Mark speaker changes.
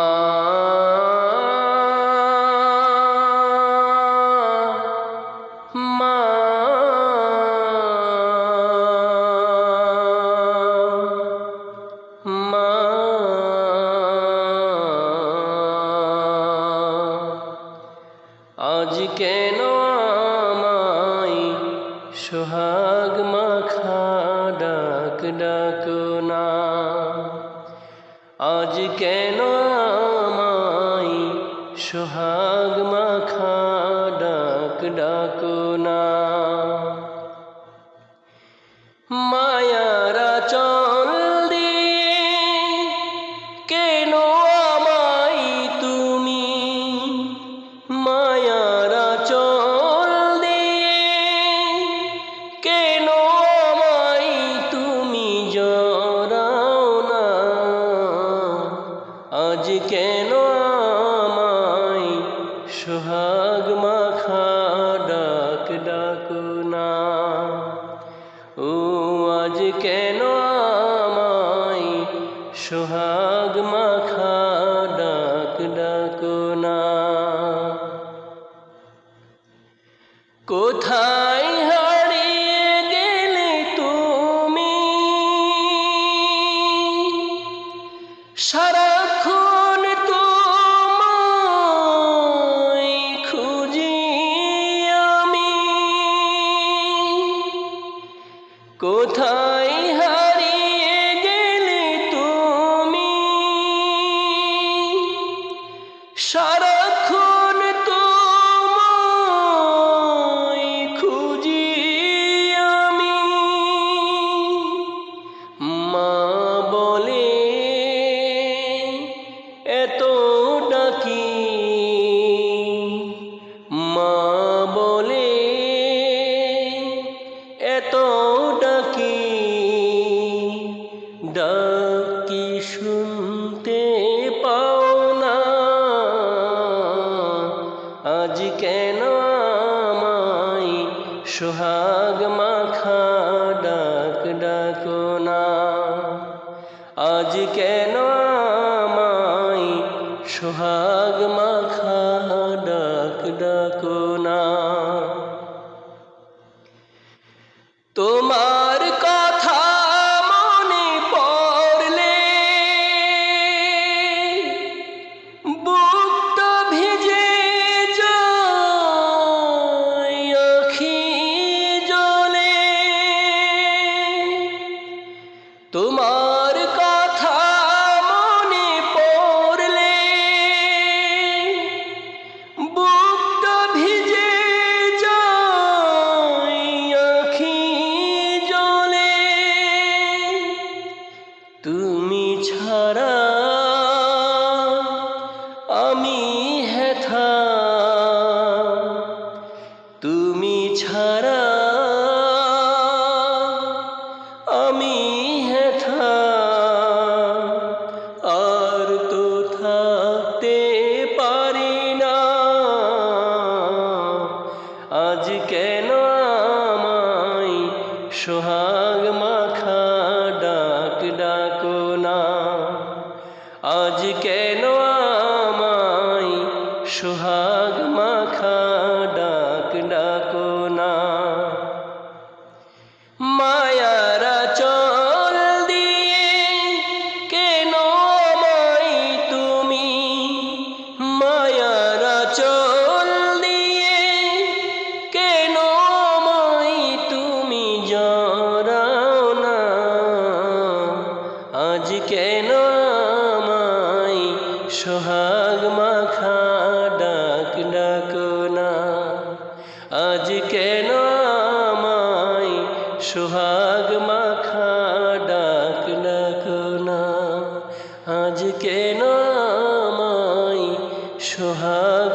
Speaker 1: মা মা মা আজ কেন আমায় সোহাগ মাখা ডাক ডাকো না, আজ কেন আমায় সোহাগ মাখা ডাক ডাকো না। মায়ার আঁচল দিয়ে কেন আমায় তুমি, মায়ার আঁচল দিয়ে কেন আমায় তুমি জড়াও না, আজ কেন আমায় সোহাগ মাখা ডাক ডাকো না। ও আজ কেন আমায় সোহাগ মাখা ডাক ডাকো না। কোথায় হারিয়ে গেলে তুমি, সারাক্ষণ তোমায় খুঁজি আমি। কোথায় হারিয়ে গেলে তুমি, সারাক্ষণ তোমায় খুঁজি আমি। মা বলে এত ডাকি, মা বলে এত ডাকি, ডাকি শুনতে পাও না, আজ কেন আমায় সোহাগ মাখা ডাক ডাকো না, আজ কেন আমায় সোহাগ মাখা ডাক ডাকো না। তোমার কথা মনে পড়লে বুকটা ভিজে যায় আখি জলে। তোমার কথা মনে পড়লে বুকটা ভিজে যায় আখি জলে। তুমি ছাড়া আমি হেথা, তুমি ছাড়া আমি হেথা, আর তো থাকতে পারি না, আজ কেন আমায় সোহাগ মাখা ডাক ডাকো না, আজ কেন আমায় সোহাগ মাখা ডাক ডাকো না। মায়ার আঁচল দিয়ে কেন আমায় তুমি, মায়ার আঁচল দিয়ে কেন আমায় তুমি জড়াও না, আজ কেন আমায় সোহাগ মাখা ডাক ডাকো না, আজ কেন আমায় সোহাগ মাখা ডাক ডাকো না, আজ কেন আমায় সোহাগ